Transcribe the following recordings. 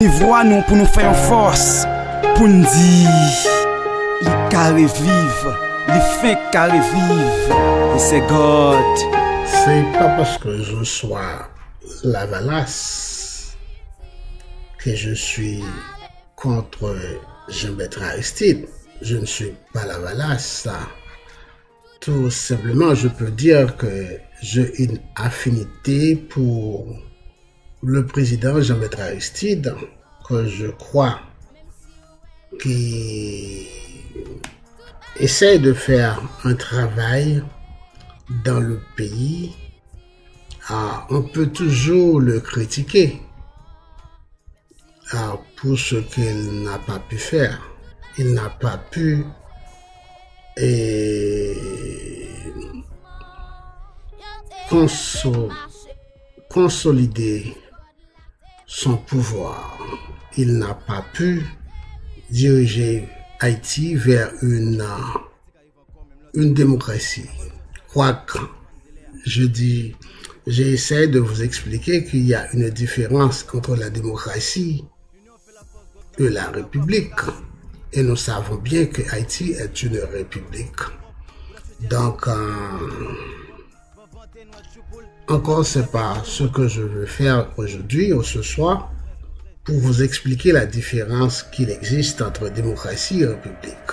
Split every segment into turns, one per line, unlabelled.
Voix nous pour nous faire force, pour nous dire, il carré vive, il fait carré vive, et c'est God.
C'est pas parce que je sois Lavalas que je suis contre Jean-Bertrand Aristide. Je ne suis pas Lavalas. Tout simplement, je peux dire que j'ai une affinité pour le président Jean-Bertrand Aristide, que je crois qu'il essaie de faire un travail dans le pays. On peut toujours le critiquer pour ce qu'il n'a pas pu faire. Il n'a pas pu consolider son pouvoir. Il n'a pas pu diriger Haïti vers une démocratie. Quoique, j'essaie de vous expliquer qu'il y a une différence entre la démocratie et la république. Et nous savons bien que Haïti est une république. Donc, encore, c'est pas ce que je veux faire aujourd'hui ou ce soir pour vous expliquer la différence qu'il existe entre démocratie et république.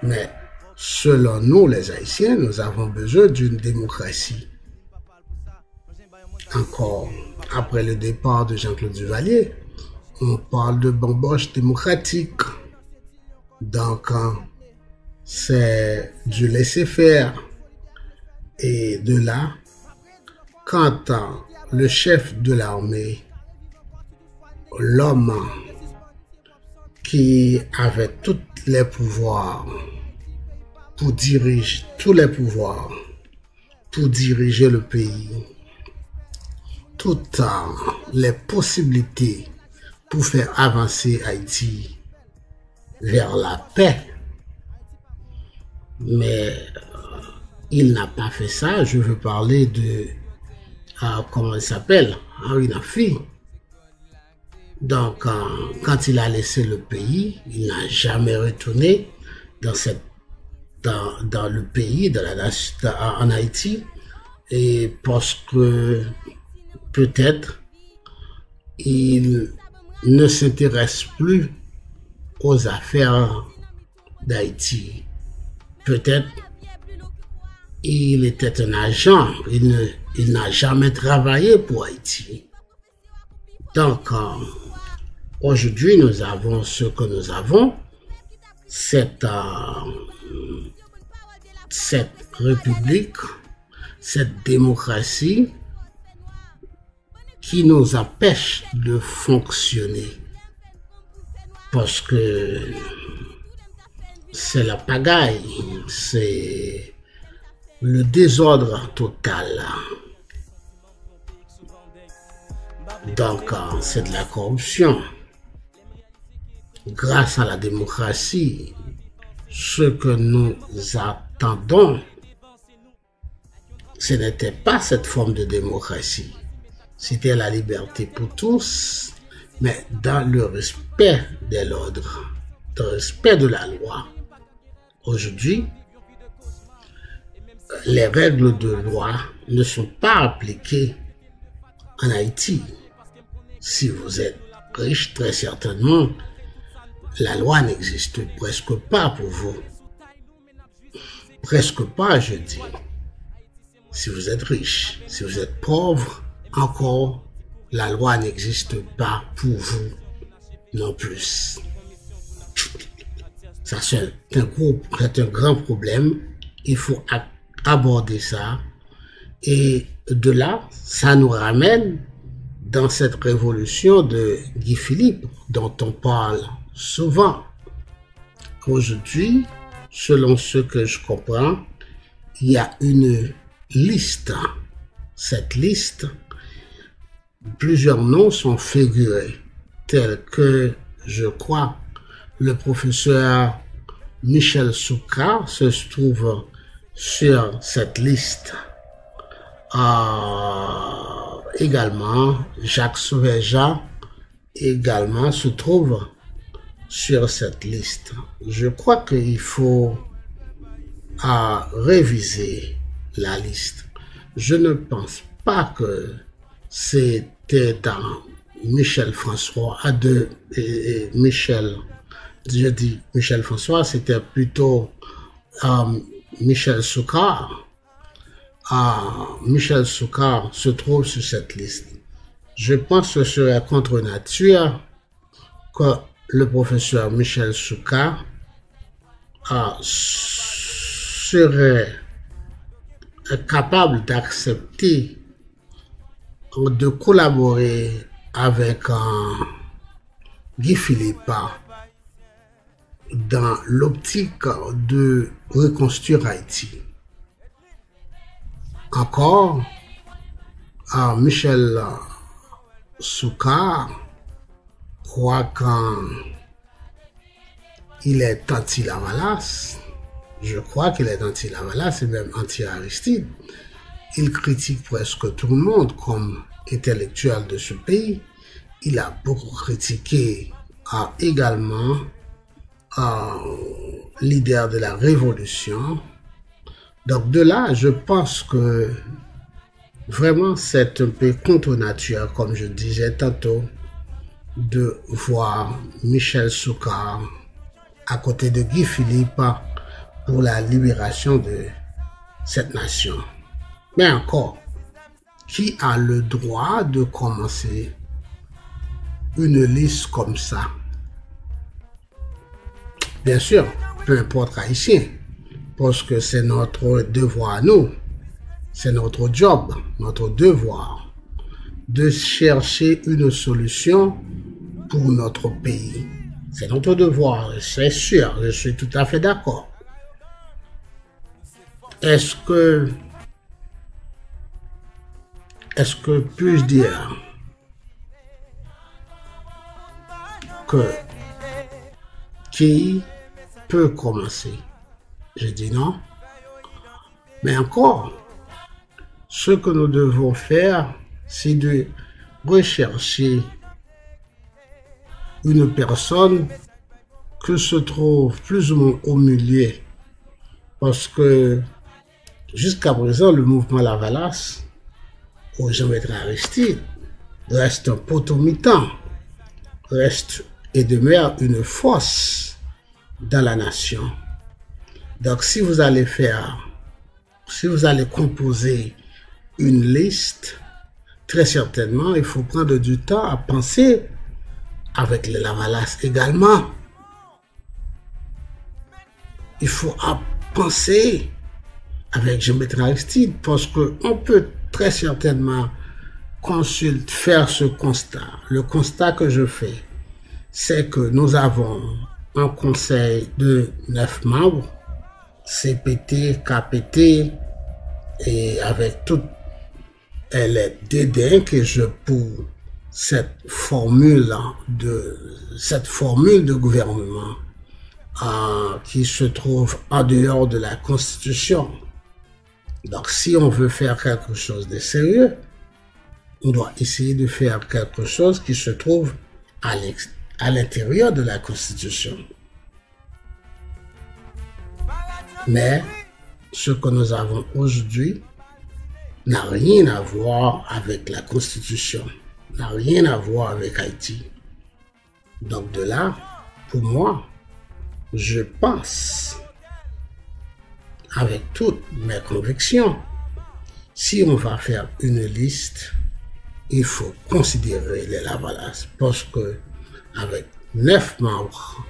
Mais selon nous, les Haïtiens, nous avons besoin d'une démocratie. Encore, après le départ de Jean-Claude Duvalier, on parle de bamboche démocratique. Donc, c'est du laisser-faire. Et de là, quand le chef de l'armée, l'homme qui avait tous les pouvoirs pour diriger, tous les pouvoirs pour diriger le pays, toutes les possibilités pour faire avancer Haïti vers la paix, mais il n'a pas fait ça. Je veux parler de comment il s'appelle, Henri Nafi. Donc, quand il a laissé le pays, il n'a jamais retourné dans le pays, en Haïti, et parce que peut-être il ne s'intéresse plus aux affaires d'Haïti. Peut-être il était un agent, il n'a jamais travaillé pour Haïti. Donc, aujourd'hui, nous avons ce que nous avons, cette république, cette démocratie qui nous empêche de fonctionner. Parce que c'est la pagaille, c'est le désordre total. Donc, c'est de la corruption. Grâce à la démocratie, ce que nous attendons, ce n'était pas cette forme de démocratie. C'était la liberté pour tous, mais dans le respect de l'ordre, dans le respect de la loi. Aujourd'hui, les règles de loi ne sont pas appliquées en Haïti. Si vous êtes riche, très certainement, la loi n'existe presque pas pour vous. Presque pas, je dis. Si vous êtes riche, si vous êtes pauvre, encore, la loi n'existe pas pour vous non plus. Ça, c'est un grand problème. Il faut aborder ça. Et de là, ça nous ramène dans cette révolution de Guy Philippe, dont on parle souvent. Aujourd'hui, selon ce que je comprends, il y a une liste. Cette liste, plusieurs noms sont figurés, tels que, je crois, le professeur Michel Soukra se trouve sur cette liste. Également Jacques Sauveja également se trouvent sur cette liste. Je crois qu'il faut réviser la liste. Je ne pense pas que c'était dans Michel François, je dis Michel François, c'était plutôt Michel Sukar. Michel Sukar se trouve sur cette liste. Je pense que ce serait contre nature que le professeur Michel Sukar serait capable d'accepter de collaborer avec Guy Philippa dans l'optique de reconstruire Haïti. Encore, Michel Sukar croit qu'il est anti-Lavalas. Je crois qu'il est anti-Lavalas et même anti-Aristide. Il critique presque tout le monde comme intellectuel de ce pays. Il a beaucoup critiqué également leader de la révolution. Donc de là, je pense que vraiment c'est un peu contre nature, comme je disais tantôt, de voir Michel Sukar à côté de Guy Philippa pour la libération de cette nation. Mais encore, qui a le droit de commencer une liste comme ça? Bien sûr, peu importe haïtien, parce que c'est notre devoir à nous, c'est notre job, notre devoir de chercher une solution pour notre pays. C'est notre devoir, c'est sûr, je suis tout à fait d'accord. Est-ce que puis-je dire que qui peut commencer? Je dis non. Mais encore, ce que nous devons faire, c'est de rechercher une personne qui se trouve plus ou moins au milieu. Parce que jusqu'à présent, le mouvement Lavalas, au Jean-Maître Aristide, reste un potomitan, reste et demeure une force dans la nation. Donc si vous allez composer une liste, très certainement, il faut prendre du temps à penser avec les Lavalas également. Il faut penser avec Jean-Maître Aristide parce qu'on peut très certainement faire ce constat. Le constat que je fais, c'est que nous avons un conseil de 9 membres, CPT, KPT, et avec tout les dédains que je pour cette formule de gouvernement qui se trouve en dehors de la Constitution. Donc si on veut faire quelque chose de sérieux, on doit essayer de faire quelque chose qui se trouve à l'intérieur de la Constitution. Mais ce que nous avons aujourd'hui n'a rien à voir avec la Constitution, n'a rien à voir avec Haïti. Donc de là, pour moi, je pense, avec toutes mes convictions, si on va faire une liste, il faut considérer les Lavalas, parce que avec 9 membres,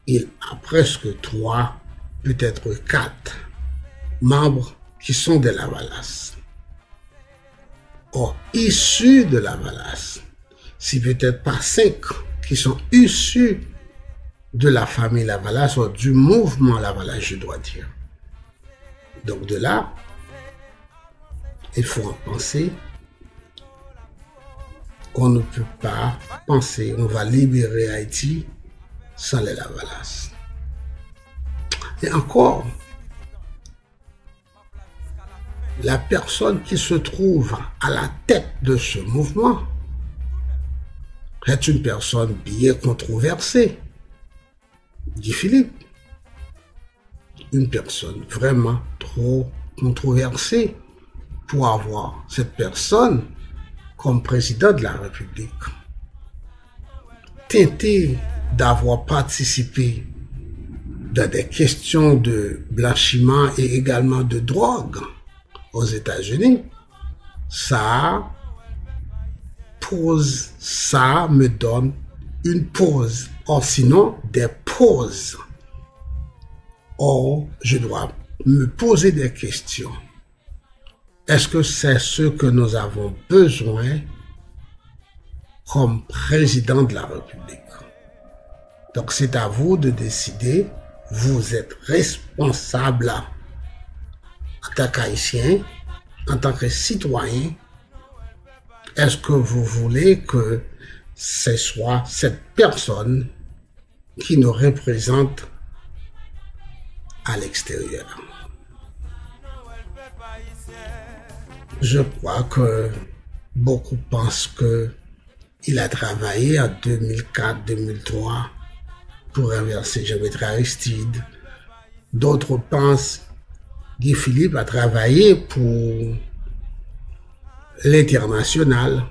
il y a presque 3, peut-être 4 membres qui sont des Lavalas. Or, issus de Lavalas, si peut-être pas 5 qui sont issus de la famille Lavalas ou du mouvement Lavalas, je dois dire. Donc de là, il faut en penser. On ne peut pas penser on va libérer Haïti sans les Lavalas. Et encore, la personne qui se trouve à la tête de ce mouvement est une personne bien controversée. Guy Philippe, une personne vraiment trop controversée pour avoir cette personne comme président de la République. Teinté d'avoir participé dans des questions de blanchiment et également de drogue aux États-Unis, ça me donne une pause. Or, sinon, des pauses. Or, je dois me poser des questions. Est-ce que c'est ce que nous avons besoin comme président de la République? Donc, c'est à vous de décider. Vous êtes responsable en tant qu'Haïtien, en tant que citoyen. Est-ce que vous voulez que ce soit cette personne qui nous représente à l'extérieur? Je crois que beaucoup pensent qu'il a travaillé en 2004-2003 pour renverser Jean-Bertrand Aristide. D'autres pensent que Guy Philippe a travaillé pour l'international.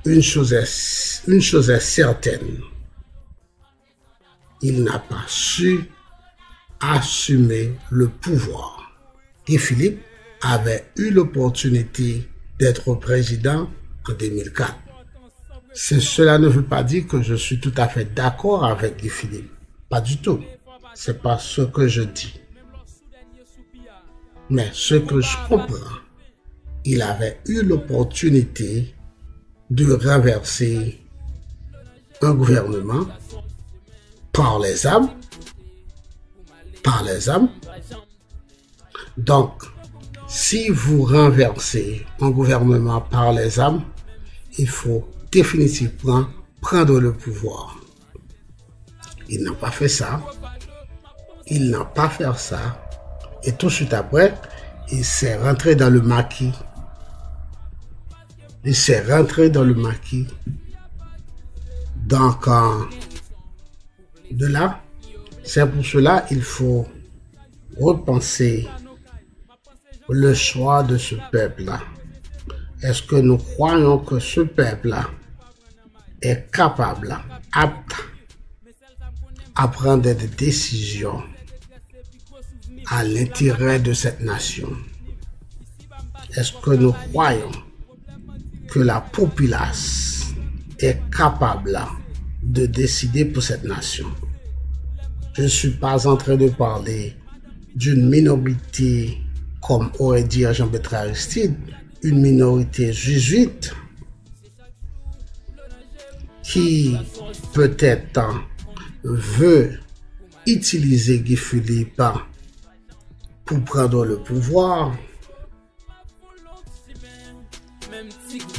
Une chose est certaine, il n'a pas su assumer le pouvoir. Guy Philippe avait eu l'opportunité d'être président en 2004. Cela ne veut pas dire que je suis tout à fait d'accord avec Guy Philippe. Pas du tout. C'est pas ce que je dis. Mais ce que je comprends, il avait eu l'opportunité de renverser un gouvernement par les armes. Donc, si vous renversez un gouvernement par les armes, il faut définitivement prendre le pouvoir. Il n'a pas fait ça. Il n'a pas fait ça. Et tout de suite après, il s'est rentré dans le maquis. Donc, de là, c'est pour cela qu'il faut repenser le choix de ce peuple-là. Est-ce que nous croyons que ce peuple-là est capable, apte à prendre des décisions à l'intérêt de cette nation? Est-ce que nous croyons que la populace est capable de décider pour cette nation? Je ne suis pas en train de parler d'une minorité, comme aurait dit Jean-Bertrand Aristide, une minorité jésuite qui peut-être veut utiliser Guy Philippe pour prendre le pouvoir.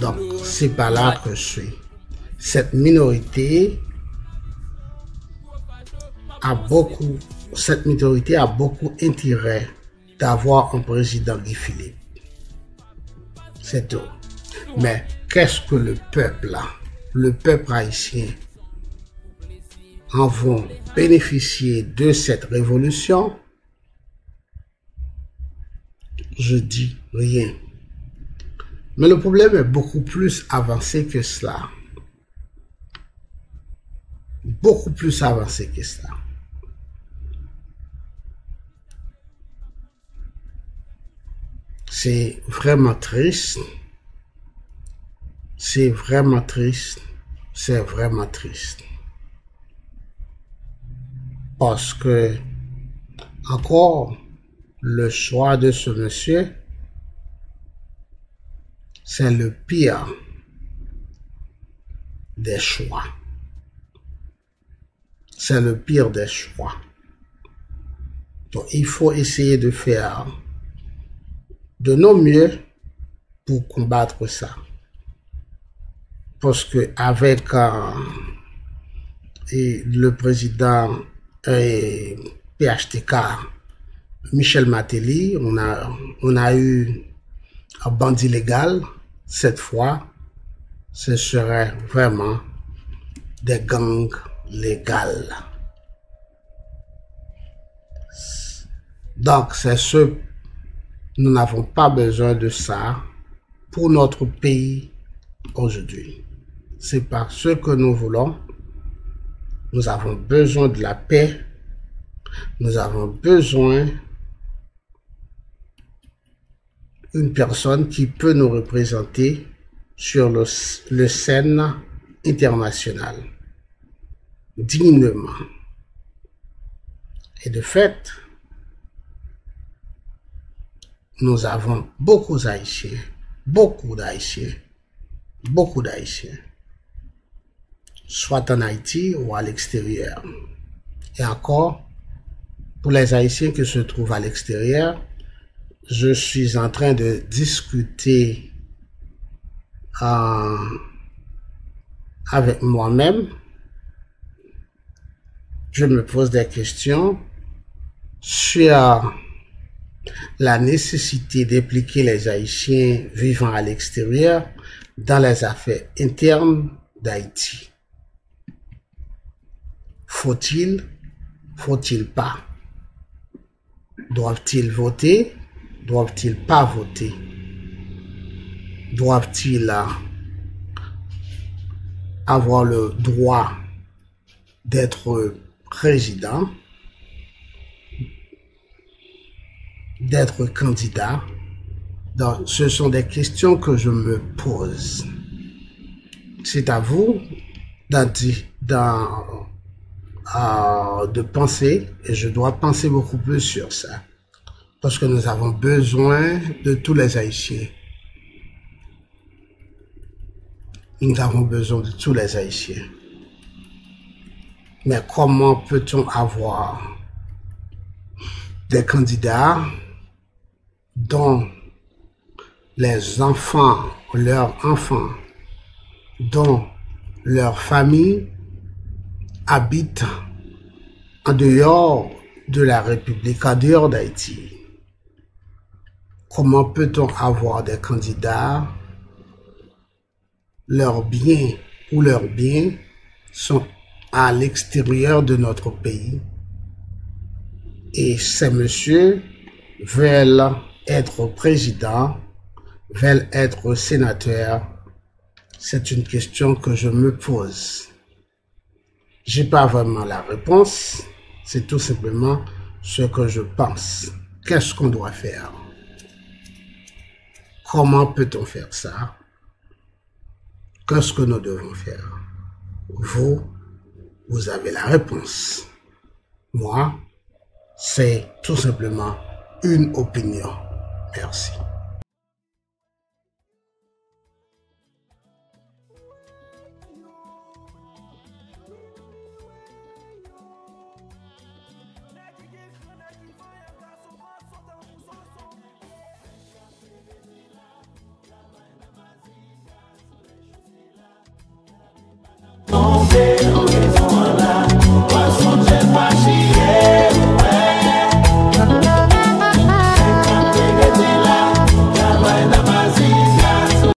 Donc, c'est pas là que je suis. Cette minorité a beaucoup intérêt d'avoir un président Guy Philippe. C'est tout. Mais qu'est-ce que le peuple haïtien, en vont bénéficier de cette révolution? Je dis rien. Mais le problème est beaucoup plus avancé que cela. Beaucoup plus avancé que cela. C'est vraiment triste. C'est vraiment triste. C'est vraiment triste. Parce que, encore, le choix de ce monsieur, c'est le pire des choix. C'est le pire des choix. Donc, il faut essayer de faire de nos mieux pour combattre ça. Parce que avec le président PHTK, Michel Martelly, on a eu un bandit légal. Cette fois, ce serait vraiment des gangs légaux. Donc, nous n'avons pas besoin de ça pour notre pays aujourd'hui. C'est pas ce que nous voulons. Nous avons besoin de la paix. Nous avons besoin d'une personne qui peut nous représenter sur le scène internationale dignement. Et de fait, nous avons beaucoup d'Haïtiens, soit en Haïti ou à l'extérieur. Et encore, pour les Haïtiens qui se trouvent à l'extérieur, je suis en train de discuter avec moi-même. Je me pose des questions sur la nécessité d'impliquer les Haïtiens vivant à l'extérieur dans les affaires internes d'Haïti. Faut-il pas? Doivent-ils voter? Doivent-ils pas voter? Doivent-ils avoir le droit d'être président, d'être candidat? Donc, ce sont des questions que je me pose. C'est à vous de penser, et je dois penser beaucoup plus sur ça, parce que nous avons besoin de tous les Haïtiens. Nous avons besoin de tous les Haïtiens. Mais comment peut-on avoir des candidats dont les enfants, leurs enfants, dont leurs familles habitent en dehors de la République, en dehors d'Haïti? Comment peut-on avoir des candidats, leurs biens sont à l'extérieur de notre pays et ces messieurs veulent être présidents, veulent être sénateurs? C'est une question que je me pose. J'ai pas vraiment la réponse, c'est tout simplement ce que je pense. Qu'est-ce qu'on doit faire? Comment peut-on faire ça? Qu'est-ce que nous devons faire? Vous avez la réponse. Moi, c'est tout simplement une opinion. Merci.